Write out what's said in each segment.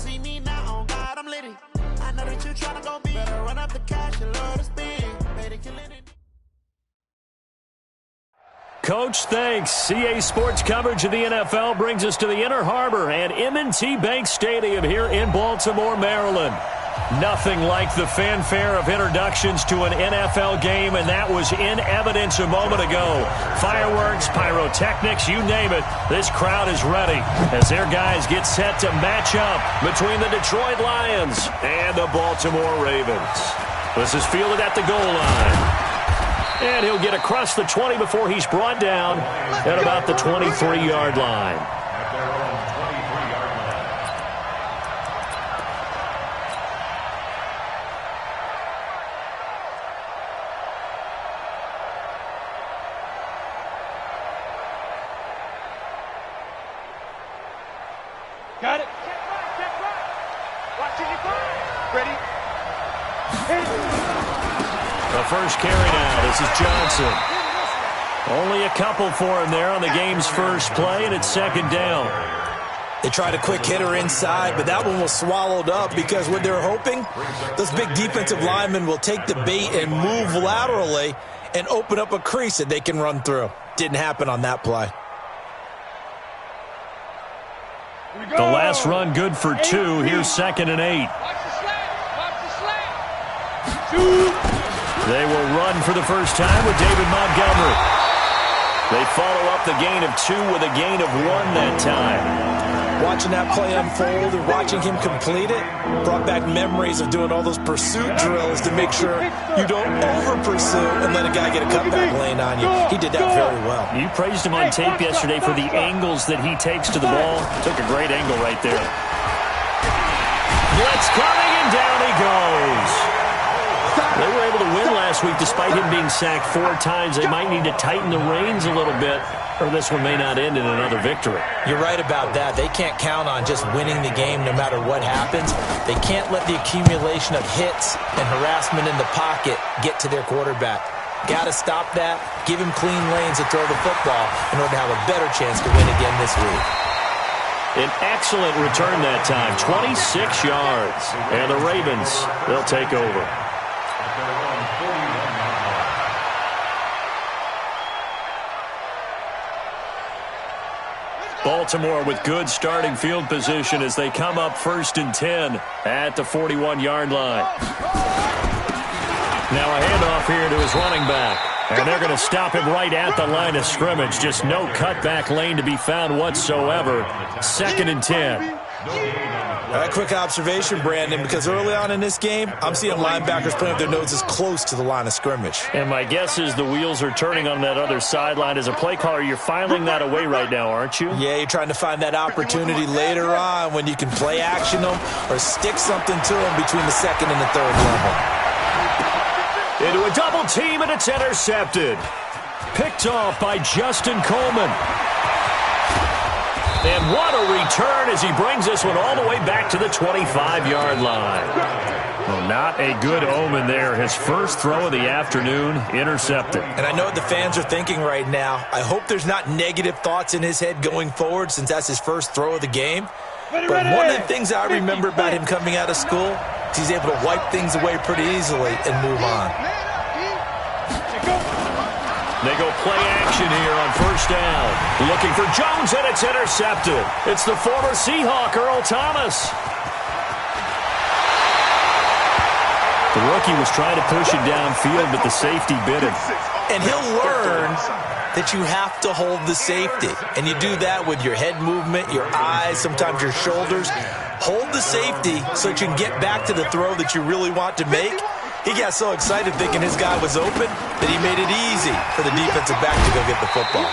see me now, on God, I'm litty. I know that you tryna go be. Better run up the cash and love to spend. Better kill it. Coach, thanks. CA Sports coverage of the NFL brings us to the Inner Harbor and M&T Bank Stadium here in Baltimore, Maryland. Nothing like the fanfare of introductions to an NFL game, and that was in evidence a moment ago. Fireworks, pyrotechnics, you name it. This crowd is ready as their guys get set to match up between the Detroit Lions and the Baltimore Ravens. This is fielded at the goal line. And he'll get across the 20 before he's brought down at about the 23-yard line. Got it. Check right. Watching it fly. Ready. The first carry now. This is Johnson. Only a couple for him there on the game's first play, and it's second down. They tried a quick hitter inside, but that one was swallowed up because what they're hoping, those big defensive linemen will take the bait and move laterally and open up a crease that they can run through. Didn't happen on that play. The last run good for 2. Here's 2nd and 8. Watch the slant. Watch the slant. 2. They will run for the first time with David Montgomery. They follow up the gain of 2 with a gain of 1 that time. Watching that play unfold and watching him complete it brought back memories of doing all those pursuit drills to make sure you don't over-pursue and let a guy get a cutback lane on you. He did that very well. You praised him on tape yesterday for the angles that he takes to the ball. Took a great angle right there. Blitz coming, and down he goes. They were able to win last week despite him being sacked 4 times. They might need to tighten the reins a little bit, or this one may not end in another victory. You're right about that. They can't count on just winning the game no matter what happens. They can't let the accumulation of hits and harassment in the pocket get to their quarterback. Got to stop that, give him clean lanes to throw the football in order to have a better chance to win again this week. An excellent return that time, 26 yards. And the Ravens, they'll take over. Baltimore with good starting field position as they come up 1st and 10 at the 41-yard line. Now a handoff here to his running back. And they're going to stop him right at the line of scrimmage. Just no cutback lane to be found whatsoever. 2nd and 10. A quick observation, Brandon, because early on in this game, I'm seeing linebackers putting up their noses close to the line of scrimmage. And my guess is the wheels are turning on that other sideline. As a play caller, you're filing that away right now, aren't you? Yeah, you're trying to find that opportunity later on when you can play action them or stick something to them between the 2nd and the 3rd level. Into a double team, and it's intercepted. Picked off by Justin Coleman. And what a return as he brings this one all the way back to the 25-yard line. Well, not a good omen there. His first throw of the afternoon, intercepted. And I know what the fans are thinking right now. I hope there's not negative thoughts in his head going forward since that's his first throw of the game. But one of the things I remember about him coming out of school is he's able to wipe things away pretty easily and move on. They go play action here on 1st down. Looking for Jones, and it's intercepted. It's the former Seahawk, Earl Thomas. The rookie was trying to push it downfield, but the safety bit him. And he'll learn that you have to hold the safety. And you do that with your head movement, your eyes, sometimes your shoulders. Hold the safety so that you can get back to the throw that you really want to make. He got so excited thinking his guy was open that he made it easy for the defensive back to go get the football.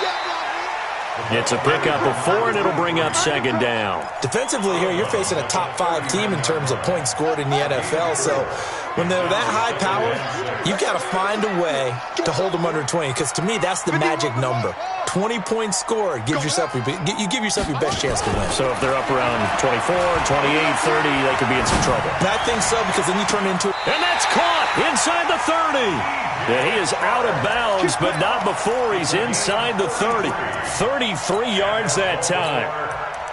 It's a pickup of 4, and it'll bring up 2nd down. Defensively here, you're facing a top 5 team in terms of points scored in the NFL, so when they're that high-powered, you've got to find a way to hold them under 20, because to me, that's the magic number. 20 points scored, you give yourself your best chance to win. So if they're up around 24, 28, 30, they could be in some trouble. And I think so, because then you turn into... And that's caught inside the 30. Yeah, he is out of bounds, but not before he's inside the 30. 33 yards that time.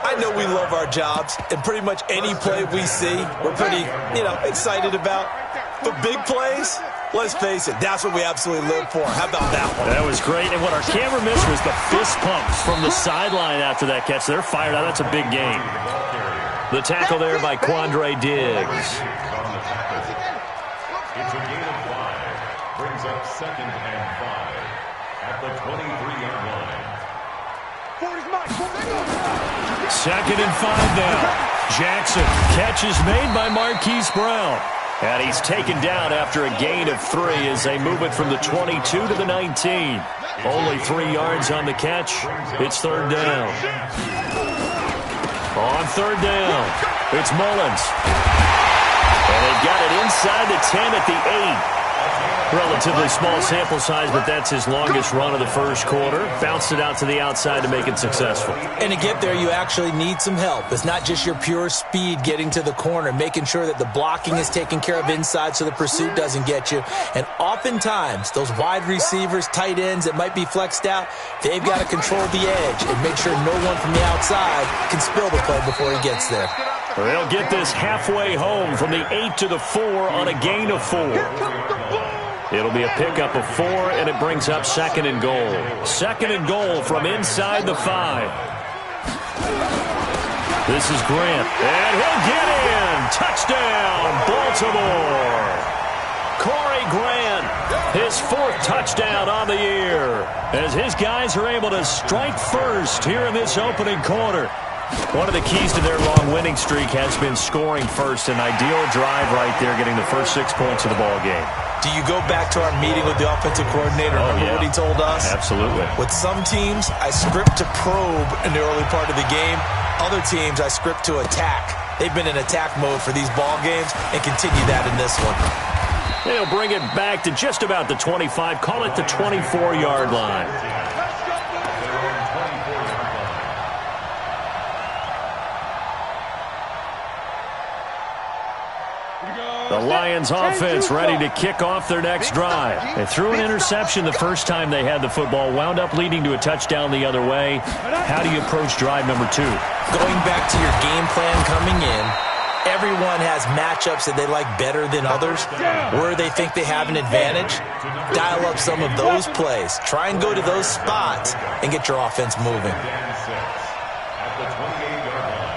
I know we love our jobs, and pretty much any play we see, we're pretty, excited about. But big plays, let's face it, that's what we absolutely live for. How about that one? That was great, and what our camera missed was the fist pumps from the sideline after that catch. They're fired out. That's a big game. The tackle there by Quandre Diggs. It's a gain of 5. Brings up 2nd and 5 at the 23-yard line. 2nd and 5 now. Jackson. Catch is made by Marquise Brown. And he's taken down after a gain of 3 as they move it from the 22 to the 19. Only 3 yards on the catch. It's 3rd down. On 3rd down, it's Mullins. And they've got it inside the 10 at the 8. Relatively small sample size, but that's his longest run of the first quarter. Bounced it out to the outside to make it successful. And to get there, you actually need some help. It's not just your pure speed getting to the corner, making sure that the blocking is taken care of inside so the pursuit doesn't get you. And oftentimes, those wide receivers, tight ends that might be flexed out, they've got to control the edge and make sure no one from the outside can spill the play before he gets there. They'll get this halfway home from the 8 to the 4 on a gain of 4. It'll be a pickup of 4, and it brings up 2nd and goal. 2nd and goal from inside the 5. This is Grant, and he'll get in. Touchdown, Baltimore. Corey Grant, his 4th touchdown on the year, as his guys are able to strike first here in this opening quarter. One of the keys to their long winning streak has been scoring first. An ideal drive right there, getting the first 6 points of the ball game. Do you go back to our meeting with the offensive coordinator? Remember what he told us? Absolutely. With some teams, I script to probe in the early part of the game. Other teams, I script to attack. They've been in attack mode for these ball games and continue that in this one. They'll bring it back to just about the 25. Call it the 24-yard line. The Lions offense ready to kick off their next drive. They threw an interception the first time they had the football, wound up leading to a touchdown the other way. How do you approach drive number 2? Going back to your game plan coming in, everyone has matchups that they like better than others, where they think they have an advantage. Dial up some of those plays. Try and go to those spots and get your offense moving. At the 28-yard line.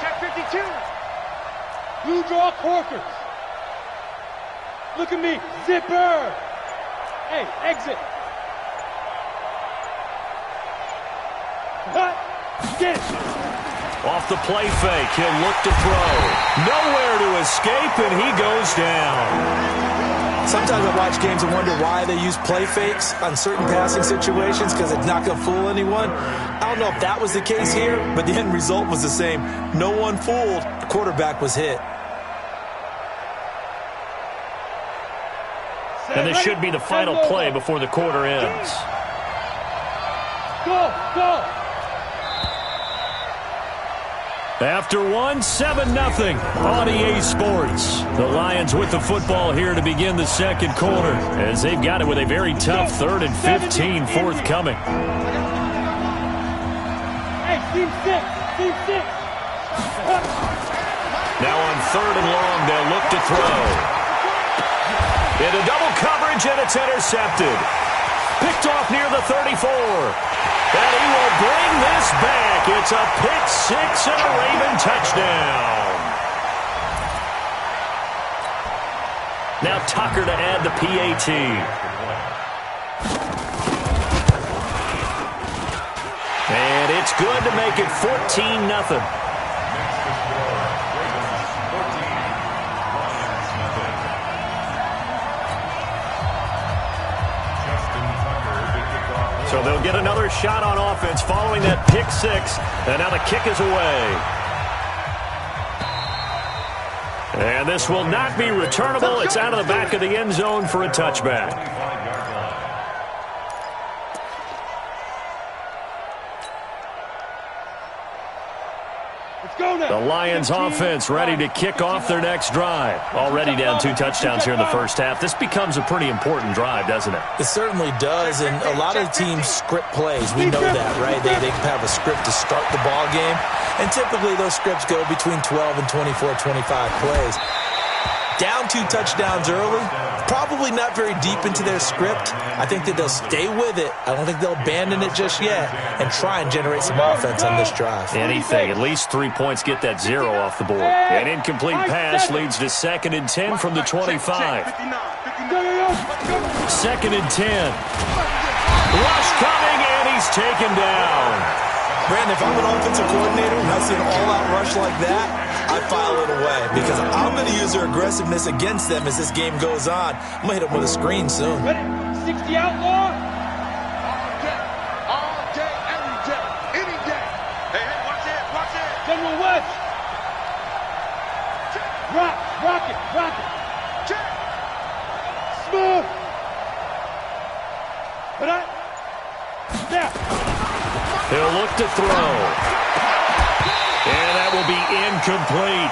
Check 52. Blue draw Corkers. Look at me. Zipper. Hey, exit. Cut. Get it. Off the play fake, he'll look to throw. Nowhere to escape, and he goes down. Sometimes I watch games and wonder why they use play fakes on certain passing situations, because it's not going to fool anyone. I don't know if that was the case here, but the end result was the same. No one fooled. The quarterback was hit. And this should be the final play before the quarter ends. Go, go. After 7-0 on EA Sports. The Lions with the football here to begin the second quarter, as they've got it with a very tough 3rd and 15 forthcoming. Hey, team 6. Team 6. Now on 3rd and long, they'll look to throw. Into double coverage, and it's intercepted. Picked off near the 34. And he will bring this back. It's a pick 6 and a Raven touchdown. Now Tucker to add the PAT. And it's good to make it 14-0. So they'll get another shot on offense following that pick 6. And now the kick is away. And this will not be returnable. It's out of the back of the end zone for a touchback. The Lions offense ready to kick off their next drive. Already down 2 touchdowns here in the first half. This becomes a pretty important drive, doesn't it? It certainly does, and a lot of the teams script plays. We know that, right? They have a script to start the ball game, and typically those scripts go between 12 and 24, 25 plays. Down 2 touchdowns early, probably not very deep into their script. I think that they'll stay with it. I don't think they'll abandon it just yet and try and generate some offense on this drive. Anything, at least 3 points, get that 0 off the board. An incomplete pass leads to 2nd and 10 from the 25. 2nd and 10. Rush coming, and he's taken down. Brandon, if I'm an offensive coordinator and I see an all-out rush like that, I file it away because I'm going to use their aggressiveness against them as this game goes on. I'm going to hit them with a screen soon. Ready? 60 outlaw. All day, every day, any day. Hey, watch it. General West. Rock it. Check. Smooth. Put up. Snap. He'll look to throw. And that will be incomplete.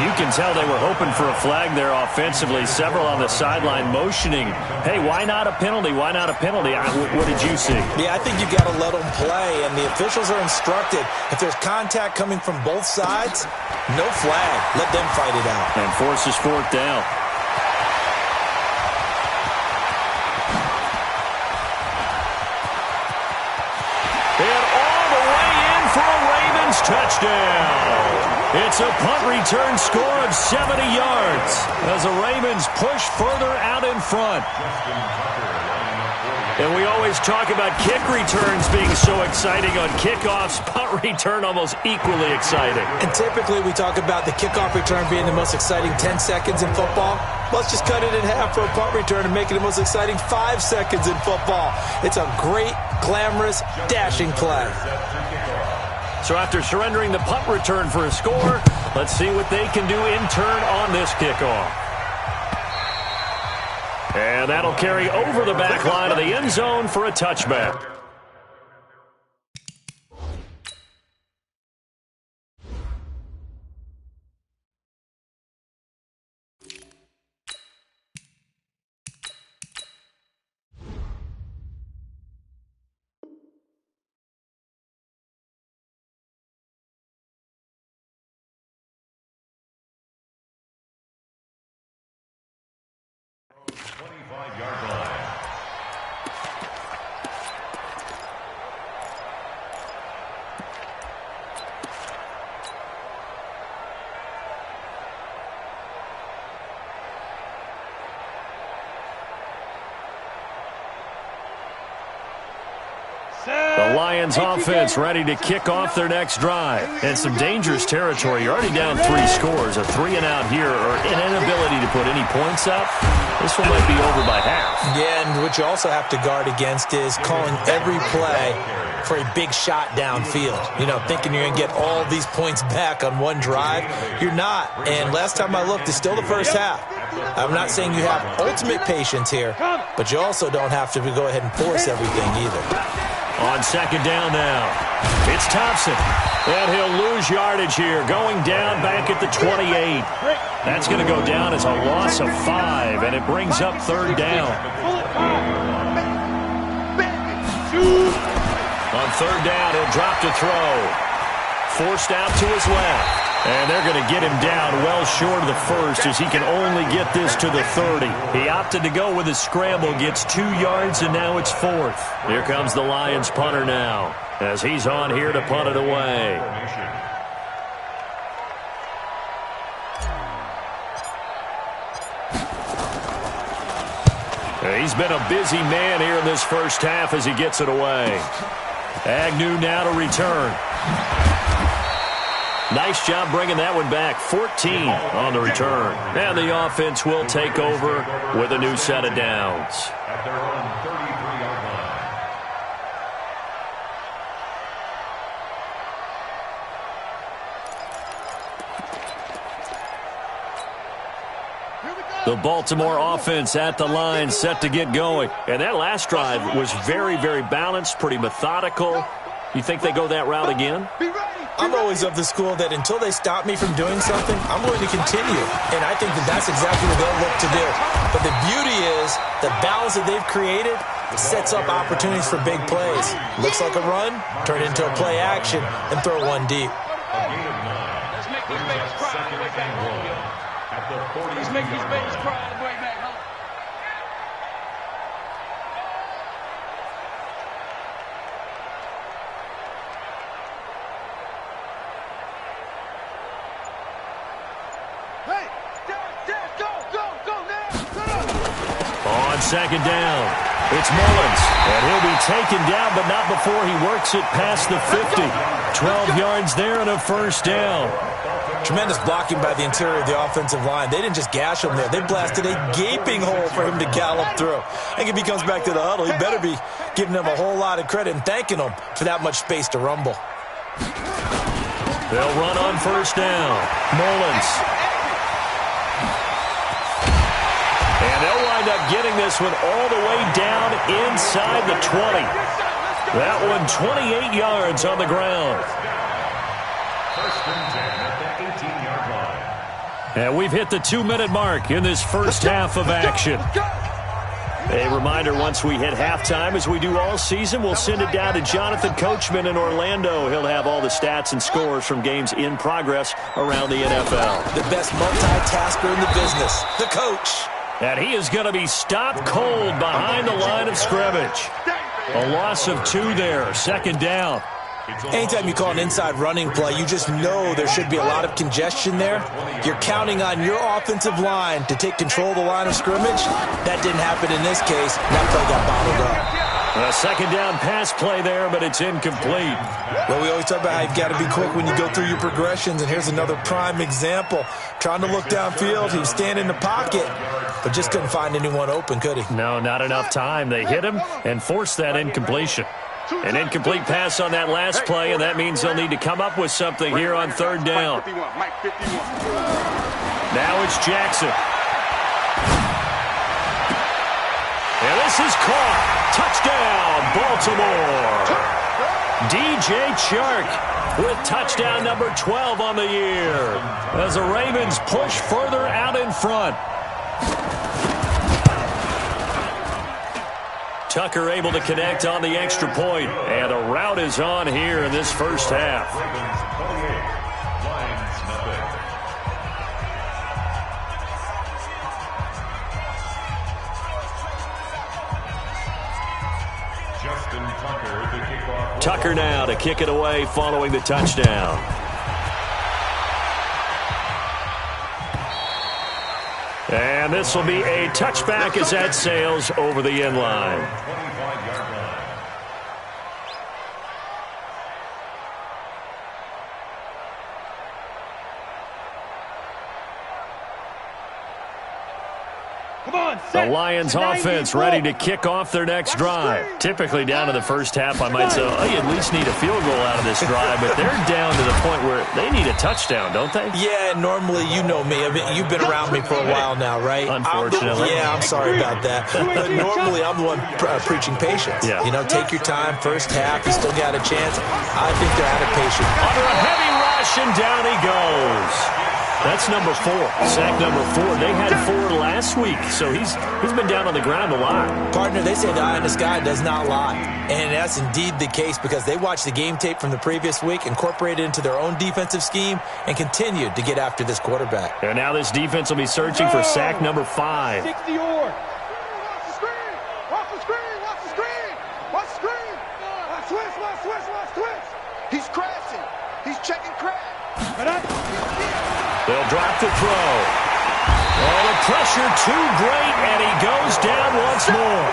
You can tell they were hoping for a flag there offensively. Several on the sideline motioning, hey, why not a penalty? Why not a penalty? What did you see? Yeah, I think you got to let them play, and the officials are instructed. If there's contact coming from both sides, no flag. Let them fight it out. And forces 4th down. And all the way in for a Ravens touchdown. It's a punt return score of 70 yards as the Ravens push further out in front. And we always talk about kick returns being so exciting on kickoffs. Punt return almost equally exciting. And typically we talk about the kickoff return being the most exciting 10 seconds in football. Let's just cut it in half for a punt return and make it the most exciting 5 seconds in football. It's a great, glamorous, dashing play. So after surrendering the punt return for a score, let's see what they can do in turn on this kickoff. And that'll carry over the back line of the end zone for a touchback. The Lions offense ready to kick off their next drive. And some dangerous territory. You're already down 3 scores. A 3-and-out here or an inability to put any points up. This one might be over by half. Yeah, and what you also have to guard against is calling every play for a big shot downfield. You know, thinking you're going to get all these points back on one drive. You're not. And last time I looked, it's still the first half. I'm not saying you have ultimate patience here, but you also don't have to go ahead and force everything either. On 2nd down now, it's Thompson. And he'll lose yardage here, going down back at the 28. That's going to go down as a loss of 5, and it brings up 3rd down. On 3rd down, he'll drop to throw. Forced out to his left. And they're going to get him down well short of the first as he can only get this to the 30. He opted to go with a scramble, gets 2 yards, and now it's 4th. Here comes the Lions punter now as he's on here to punt it away. He's been a busy man here in this first half as he gets it away. Agnew now to return. Nice job bringing that one back. 14 on the return. And the offense will take over with a new set of downs. At their own 33-yard line. The Baltimore offense at the line, set to get going. And that last drive was very, very balanced, pretty methodical. You think they go that route again? Be ready. I'm always of the school that until they stop me from doing something, I'm going to continue. And I think that that's exactly what they'll look to do. But the beauty is the balance that they've created sets up opportunities for big plays. Looks like a run, turn it into a play action, and throw one deep. Let's make these babies cry on the way back home, yo. Let's make these babies cry on the way back home. On second down, it's Mullins, and he'll be taken down, but not before he works it past the 50. 12 yards there and a first down. Tremendous blocking by the interior of the offensive line. They didn't just gash him there. They blasted a gaping hole for him to gallop through. And if he comes back to the huddle, he better be giving them a whole lot of credit and thanking them for that much space to rumble. They'll run on first down. Mullins. And they'll wind up getting this one all the way down inside the 20. That one 28 yards on the ground. First and 10 at the 18-yard line. And we've hit the 2-minute mark in this first half of action. A reminder, once we hit halftime, as we do all season, we'll send it down to Jonathan Coachman in Orlando. He'll have all the stats and scores from games in progress around the NFL. The best multitasker in the business, the coach. And he is going to be stopped cold behind the line of scrimmage. A loss of 2 there, second down. Anytime you call an inside running play, you just know there should be a lot of congestion there. You're counting on your offensive line to take control of the line of scrimmage. That didn't happen in this case. That play got bottled up. A second down pass play there, but it's incomplete. Well, we always talk about how you've got to be quick when you go through your progressions, and here's another prime example. Trying to look downfield, he was standing in the pocket, but just couldn't find anyone open, could he? No, not enough time. They hit him and forced that incompletion. An incomplete pass on that last play, and that means they'll need to come up with something here on third down. Now it's Jackson. And this is caught. Touchdown, Baltimore. DJ Chark with touchdown number 12 on the year as the Ravens push further out in front. Tucker able to connect on the extra point, and a rout is on here in this first half. Tucker now to kick it away following the touchdown. And this will be a touchback as that sails over the end line. The Lions offense ready to kick off their next drive. Typically down to the first half, I might say, oh, you at least need a field goal out of this drive, but they're down to the point where they need a touchdown, don't they? Yeah, normally, you know me. I mean, you've been around me for a while now, right? Unfortunately. I'm sorry about that. But normally, I'm the one preaching patience. Yeah. You know, take your time. First half, you still got a chance. I think they're out of patience. Under a heavy rush, and down he goes. That's number 4, sack number 4. They had 4 last week, so he's been down on the ground a lot. Partner, they say the eye in the sky does not lie. And that's indeed the case because they watched the game tape from the previous week, incorporated it into their own defensive scheme, and continued to get after this quarterback. And now this defense will be searching for sack number 5. 60 yard. Watch the screen! Watch the screen! Watch the screen! Watch the screen! Watch switch! Watch switch! Watch switch! He's crashing. He's checking crash. They'll drop the throw. Oh, the pressure too great, and he goes down once more.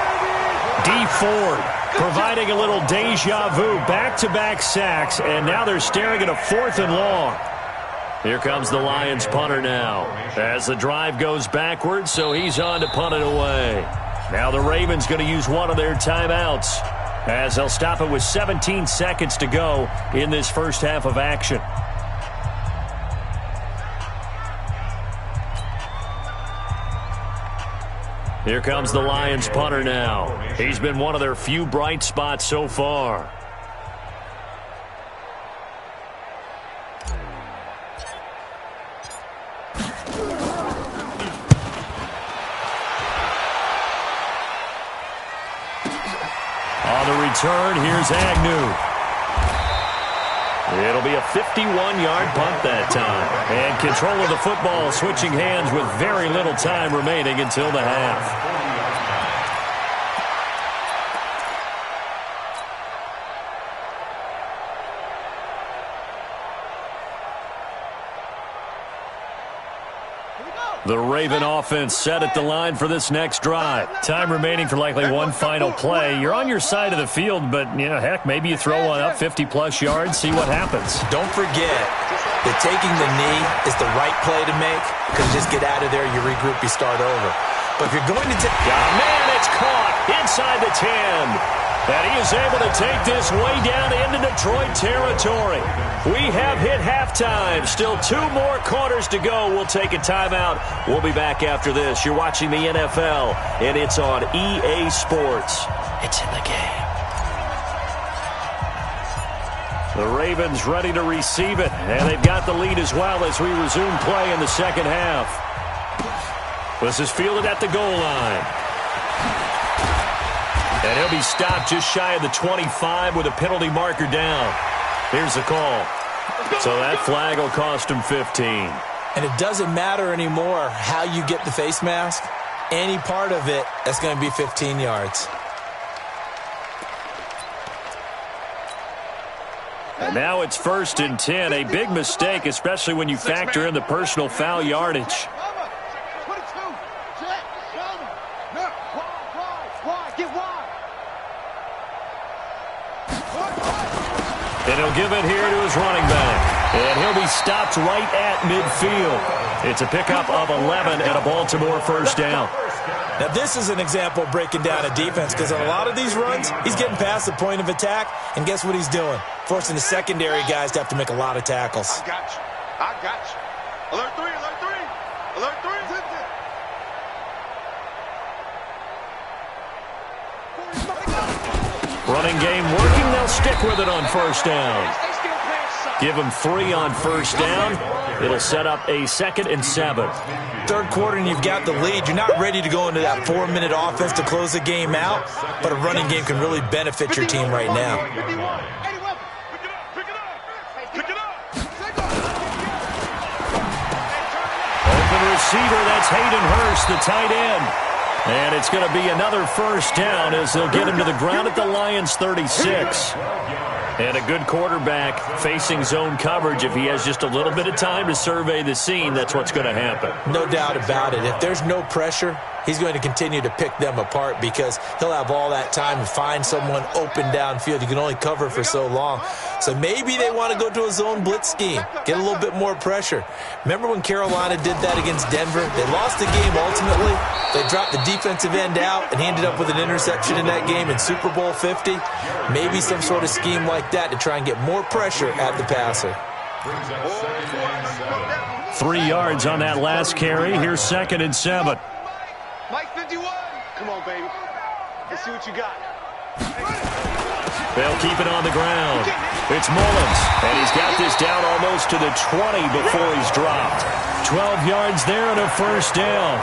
D. Ford providing a little deja vu, back-to-back sacks, and now they're staring at a 4th and long. Here comes the Lions punter now as the drive goes backwards, so he's on to punt it away. Now the Ravens going to use one of their timeouts as they'll stop it with 17 seconds to go in this first half of action. Here comes the Lions punter now. He's been one of their few bright spots so far. return. Here's Agnew. It'll be a 51-yard punt that time. And control of the football switching hands with very little time remaining until the half. The Raven offense set at the line for this next drive. Time remaining for likely one final play. You're on your side of the field, but, heck, maybe you throw one up 50-plus yards, see what happens. Don't forget that taking the knee is the right play to make, because just get out of there, you regroup, you start over. But if you're going to take... Man, it's caught inside the 10. And he is able to take this way down into Detroit territory. We have hit halftime. Still 2 more quarters to go. We'll take a timeout. We'll be back after this. You're watching the NFL, and it's on EA Sports. It's in the game. The Ravens ready to receive it, and they've got the lead as well as we resume play in the second half. This is fielded at the goal line. And he'll be stopped just shy of the 25 with a penalty marker down. Here's the call. So that flag will cost him 15. And it doesn't matter anymore how you get the face mask. Any part of it, that's going to be 15 yards. And now it's 1st and 10. A big mistake, especially when you factor in the personal foul yardage. And he'll give it here to his running back. And he'll be stopped right at midfield. It's a pickup of 11 and a Baltimore first down. Now, this is an example of breaking down a defense, because on a lot of these runs, he's getting past the point of attack, and guess what he's doing? Forcing the secondary guys to have to make a lot of tackles. I got you. I got you. Alert 3, alert 3. Alert 3. Running game working. They'll stick with it on first down. Give them 3 on first down. It'll set up a 2nd and 7. Third quarter and you've got the lead. You're not ready to go into that 4-minute offense to close the game out, but a running game can really benefit your team right now. Open receiver, that's Hayden Hurst, the tight end. And it's going to be another first down as they'll get him to the ground at the Lions' 36. And a good quarterback facing zone coverage. If he has just a little bit of time to survey the scene, that's what's going to happen. No doubt about it. If there's no pressure, he's going to continue to pick them apart because he'll have all that time to find someone open downfield. You can only cover for so long. So maybe they want to go to a zone blitz scheme, get a little bit more pressure. Remember when Carolina did that against Denver? They lost the game ultimately. They dropped the defensive end out, and he ended up with an interception in that game in Super Bowl 50. Maybe some sort of scheme like that to try and get more pressure at the passer. 3 yards on that last carry. Here's 2nd and 7. Mike 51. Come on, baby. Let's see what you got. They'll keep it on the ground. It's Mullins, and he's got this down almost to the 20 before he's dropped. 12 yards there and a first down.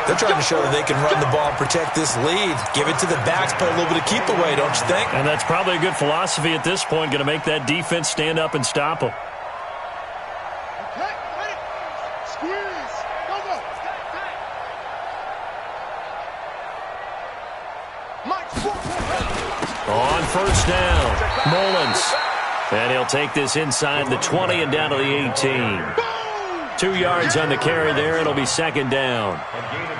They're trying to show that they can run the ball and protect this lead. Give it to the backs, play a little bit of keep away, don't you think? And that's probably a good philosophy at this point, going to make that defense stand up and stop them. Squeeze. Go, go. On first down, Mullins. And he'll take this inside the 20 and down to the 18. 2 yards on the carry there. It'll be 2nd down.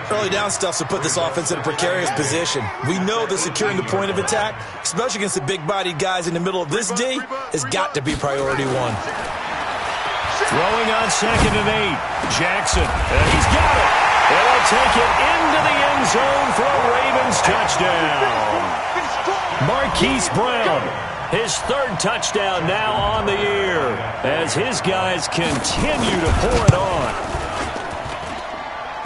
Early down stuff to put this offense in a precarious position. We know that securing the point of attack, especially against the big-bodied guys in the middle of this D, has got to be priority 1. Throwing on 2nd and 8. Jackson, and he's got it. And he'll take it into the end zone for a Ravens touchdown. Marquise Brown, his 3rd touchdown now on the year as his guys continue to pour it on.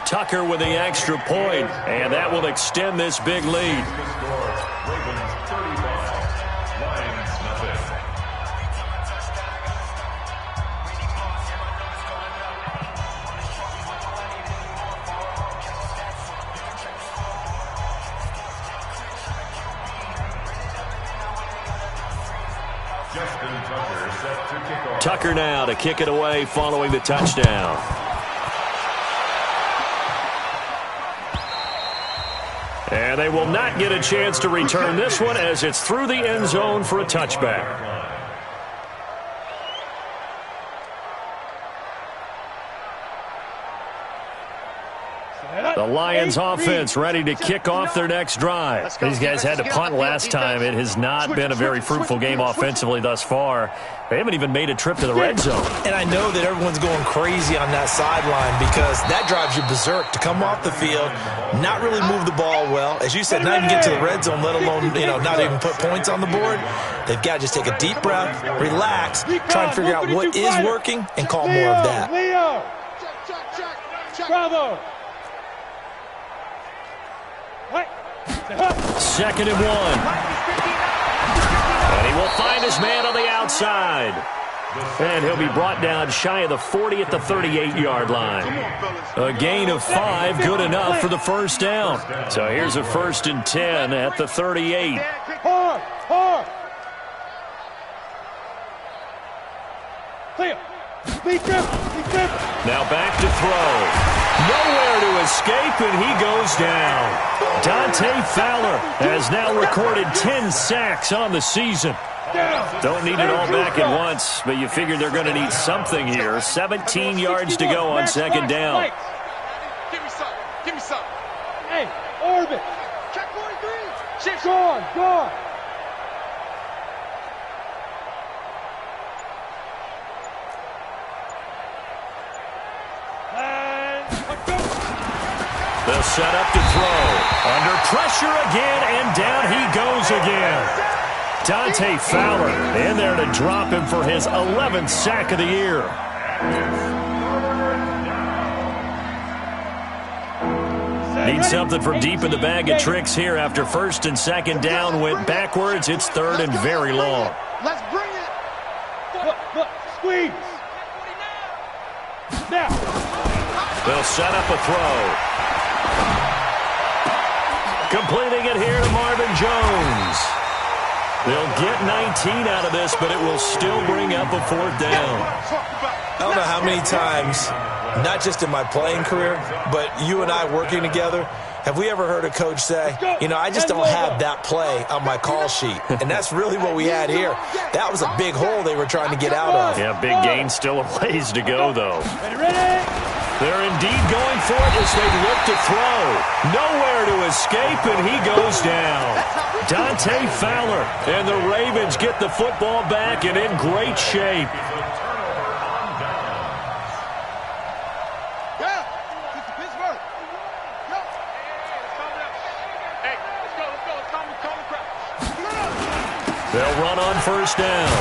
Tucker with the extra point, and that will extend this big lead. Ravens 35, Lions nothing. Justin Tucker set to kick off. Tucker now to kick it away following the touchdown. And they will not get a chance to return this one as it's through the end zone for a touchback. The Lions offense ready to kick off their next drive. These guys had to punt last time. It has not been a very fruitful game offensively thus far. They haven't even made a trip to the red zone. And I know that everyone's going crazy on that sideline because that drives you berserk to come off the field, not really move the ball well. As you said, not even get to the red zone, let alone, not even put points on the board. They've got to just take a deep breath, relax, try and figure out what is working, and call more of that. Bravo. 2nd and 1. And he will find his man on the outside. And he'll be brought down shy of the 40 at the 38-yard line. A gain of 5, good enough for the first down. So here's a 1st and 10 at the 38. Hard. Clear. Now back to throw. Nowhere to escape, and he goes down. Dante Fowler has now recorded 10 sacks on the season. Don't need it all back at once, but you figure they're going to need something here. 17 yards to go on 2nd down. Give me some. Hey, orbit. Check 43. Shift. Gone. They'll set up to throw. Under pressure again, and down he goes again. Dante Fowler in there to drop him for his 11th sack of the year. Need something from deep in the bag of tricks here after 1st and 2nd down went backwards. It's 3rd and very long. Let's bring it. Look, squeeze. Now. They'll set up a throw. Completing it here to Marvin Jones. They'll get 19 out of this, but it will still bring up a 4th down. I don't know how many times, not just in my playing career, but you and I working together, have we ever heard a coach say, I just don't have that play on my call sheet. And that's really what we had here. That was a big hole they were trying to get out of. Yeah, big gain, still a ways to go, though. They're indeed going for it as they look to throw. Nowhere to escape, and he goes down. Dante Fowler, and the Ravens get the football back and in great shape. They'll run on 1st down.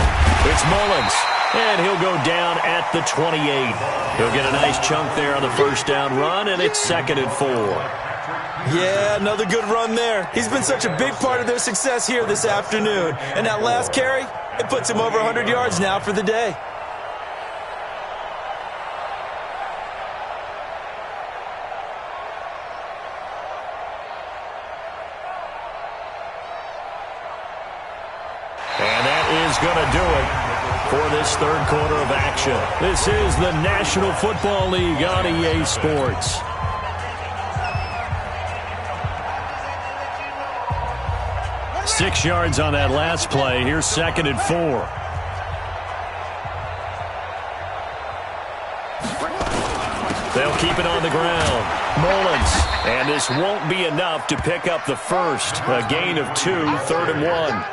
It's Mullins, and he'll go down at the 28. He'll get a nice chunk there on the 1st down run, and it's 2nd and 4. Yeah, another good run there. He's been such a big part of their success here this afternoon. And that last carry, it puts him over 100 yards now for the day. And that is going to do it for this 3rd quarter of action. This is the National Football League on EA Sports. Six yards on that last play. Here's 2nd and 4. They'll keep it on the ground. Mullins. And this won't be enough to pick up the first. A gain of 2, 3rd and 1.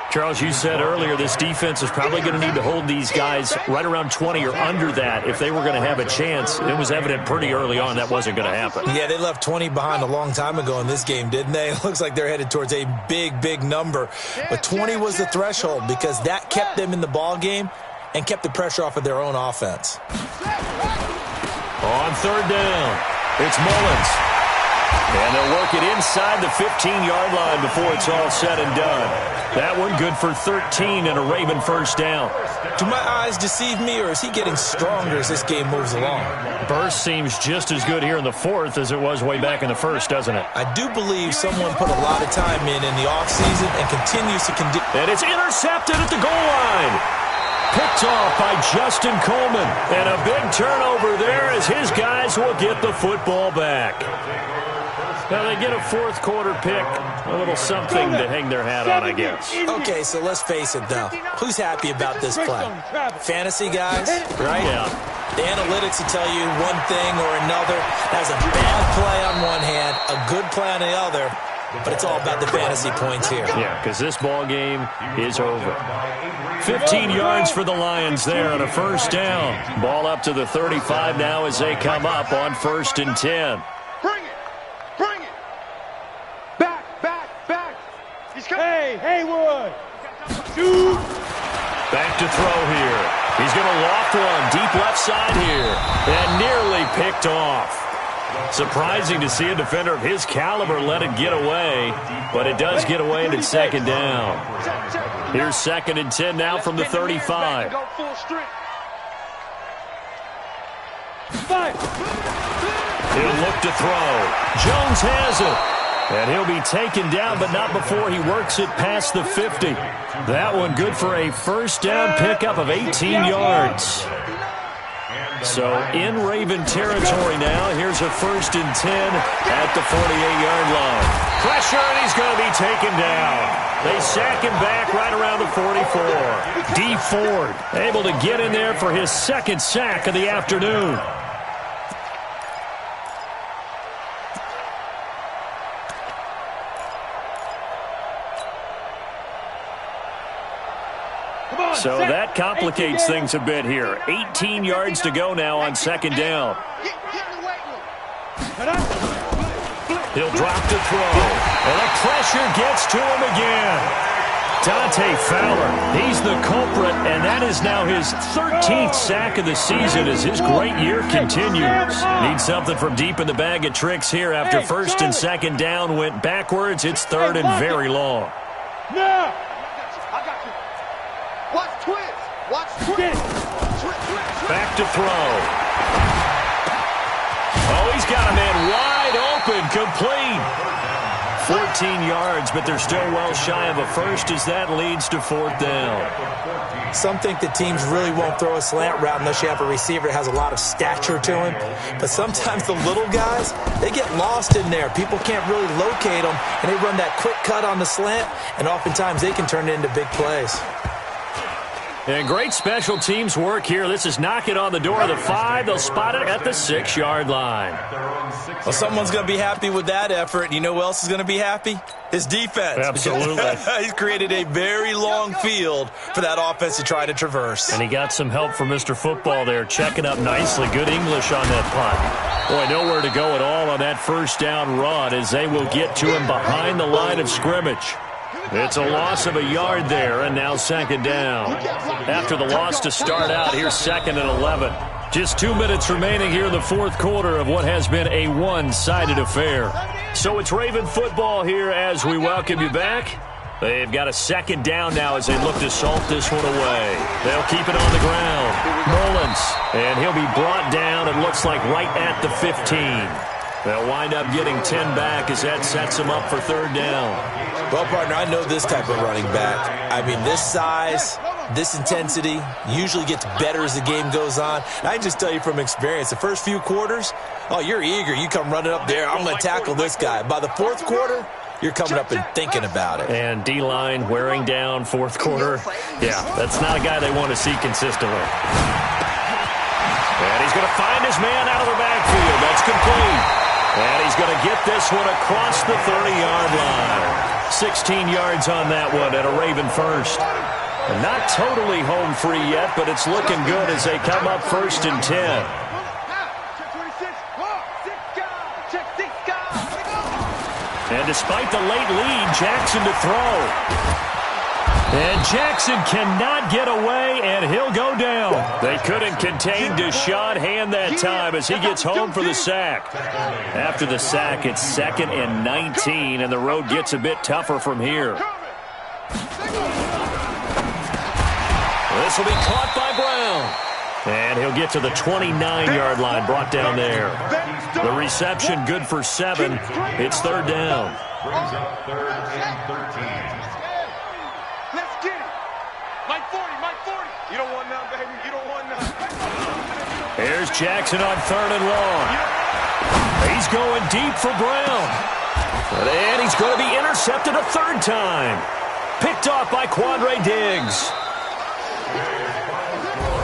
Charles, you said earlier this defense is probably going to need to hold these guys right around 20 or under that if they were going to have a chance. It was evident pretty early on that wasn't going to happen. Yeah, they left 20 behind a long time ago in this game, didn't they? It looks like they're headed towards a big number. But 20 was the threshold because that kept them in the ball game and kept the pressure off of their own offense. On 3rd down, it's Mullins. And they'll work it inside the 15-yard line before it's all said and done. That one good for 13 and a Raven 1st down. Do my eyes deceive me, or is he getting stronger as this game moves along? Burst seems just as good here in the 4th as it was way back in the 1st, doesn't it? I do believe someone put a lot of time in the offseason and continues to And it's intercepted at the goal line. picked off by Justin Coleman. And a big turnover there as his guys will get the football back. Now they get a fourth quarter pick. A little something to hang their hat on, I guess. Okay, so let's face it, though. Who's happy about this play? Fantasy guys, right? Yeah. The analytics will tell you one thing or another. That's a bad play on one hand, a good play on the other. But it's all about the fantasy points here. Yeah, because this ball game is over. 15 yards for the Lions there on a first down. Ball up to the 35 now as they come up on 1st and 10. Bring it. Bring it. Back. He's coming. Hey, Haywood. Shoot. Back to throw here. He's going to loft one deep left side here. And nearly picked off. Surprising to see a defender of his caliber let it get away, but it does get away and it's second down. Here's 2nd and 10 now from the 35. Go full strength. He'll look to throw. Jones has it. And he'll be taken down, but not before he works it past the 50. That one good for a first down pickup of 18 yards. So in Raven territory now. Here's a 1st and 10 at the 48-yard line. Pressure, and he's going to be taken down. They sack him back right around the 44. D. Ford able to get in there for his 2nd sack of the afternoon. So that complicates things a bit here. 18 yards to go now on 2nd down. He'll drop to throw. And the pressure gets to him again. Dante Fowler, he's the culprit, and that is now his 13th sack of the season as his great year continues. Needs something from deep in the bag of tricks here after 1st and 2nd down went backwards. It's 3rd and very long. Now. Watch twist. Back to throw. Oh, he's got a man wide open, complete. 14 yards, but they're still well shy of a first as that leads to 4th down. Some think that teams really won't throw a slant route unless you have a receiver that has a lot of stature to him. But sometimes the little guys, they get lost in there. People can't really locate them, and they run that quick cut on the slant, and oftentimes they can turn it into big plays. And great special teams work here. This is knock it on the door of the 5. They'll spot it at the 6-yard line. Well, someone's going to be happy with that effort. And you know who else is going to be happy? His defense. Absolutely. He's created a very long field for that offense to try to traverse. And he got some help from Mr. Football there, checking up nicely. Good English on that punt. Boy, nowhere to go at all on that first down run as they will get to him behind the line of scrimmage. It's a loss of a yard there, and now 2nd down. After the loss to start out, here's 2nd and 11. Just 2 minutes remaining here in the 4th quarter of what has been a one-sided affair. So it's Raven football here as we welcome you back. They've got a 2nd down now as they look to salt this one away. They'll keep it on the ground. Mullins, and he'll be brought down, it looks like right at the 15. They'll wind up getting 10 back as that sets them up for 3rd down. Well, partner, I know this type of running back. I mean, this size, this intensity usually gets better as the game goes on. And I can just tell you from experience, the first few quarters, oh, you're eager. You come running up there, I'm going to tackle this guy. By the 4th quarter, you're coming up and thinking about it. And D-line wearing down 4th quarter. Yeah, that's not a guy they want to see consistently. And he's going to find his man out of the backfield. That's complete. And he's going to get this one across the 30-yard line. 16 yards on that one at a Raven first. Not totally home free yet, but it's looking good as they come up 1st and 10. And despite the late lead, Jackson to throw. And Jackson cannot get away, and he'll go down. They couldn't contain Deshaun Hand that time as he gets home for the sack. After the sack, it's 2nd and 19, and the road gets a bit tougher from here. This will be caught by Brown. And he'll get to the 29-yard line, brought down there. The reception good for 7. It's 3rd down. Brings up 3rd and 13. Mike 40, Mike 40. You don't want none, baby. You don't want none. Here's Jackson on 3rd and long. He's going deep for Brown. And he's going to be intercepted a 3rd time. Picked off by Quandre Diggs.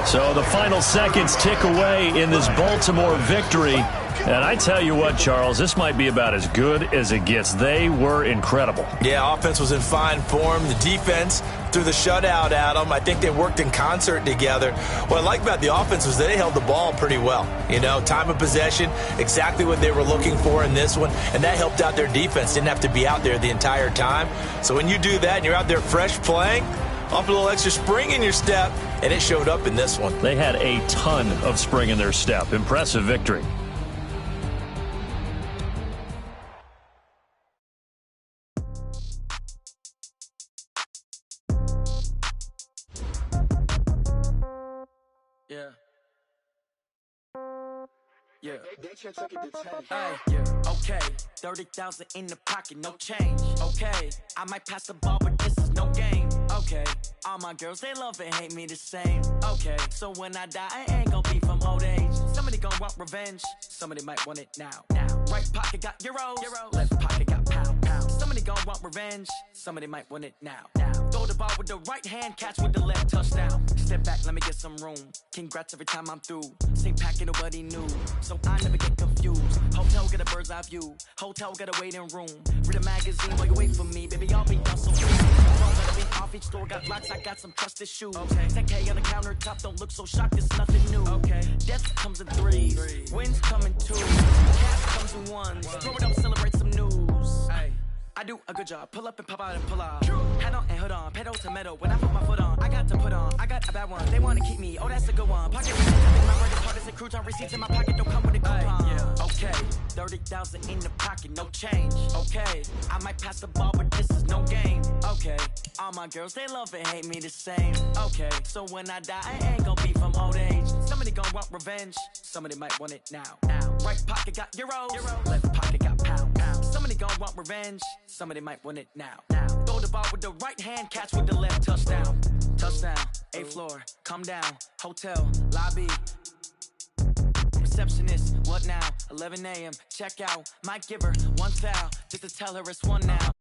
So the final seconds tick away in this Baltimore victory. And I tell you what, Charles, this might be about as good as it gets. They were incredible. Yeah, offense was in fine form. The defense threw the shutout at them. I think they worked in concert together. What I like about the offense was they held the ball pretty well. You know, time of possession, exactly what they were looking for in this one, and that helped out their defense. Didn't have to be out there the entire time. So when you do that and you're out there fresh playing, off a little extra spring in your step, and it showed up in this one. They had a ton of spring in their step. Impressive victory. Yeah. Yeah. Okay. 30,000 in the pocket, no change. Okay. I might pass the ball, but this is no game. Okay. All my girls, they love and hate me the same. Okay. So when I die, I ain't gonna be from old age. Somebody gonna want revenge. Somebody might want it now. Right pocket got euros. Left pocket got pound. Somebody gonna want revenge. Somebody might want it now. Throw the ball with the right hand, catch with the left, touchdown. Step back, let me get some room. Congrats every time I'm through. Same packet, nobody knew. So I never get confused. Hotel get a bird's eye view. Hotel get a waiting room. Read a magazine while you wait for me. Baby, I'll be done so soon. Off each store got locks, I got some trusted shoes. Okay. 10K on the countertop, don't look so shocked, it's nothing new. Okay. Death comes in threes. Wins come in twos. Cash comes in ones. Throw it up, celebrate some news. Hey. I do a good job. Pull up and pop out and pull off. Hat on and hood on. Pedal to metal. When I put my foot on, I got to put on. I got a bad one. They want to keep me. Oh, that's a good one. Pocket receipts. I think my word is hard as a crouton. Receipts in my pocket don't come with a coupon. Yeah. Okay. 30,000 in the pocket. No change. Okay. I might pass the ball, but this is no game. Okay. All my girls, they love and hate me the same. Okay. So when I die, I ain't gonna be from old age. Somebody gonna want revenge. Somebody might want it now. Right pocket got euros. Left pocket got pound. Somebody gonna want revenge. Somebody might want it now. Throw the ball with the right hand, catch with the left, touchdown. Touchdown, 8th floor, come down, hotel, lobby. Receptionist, what now? 11 a.m., check out. Might give her one foul, just to tell her it's one now.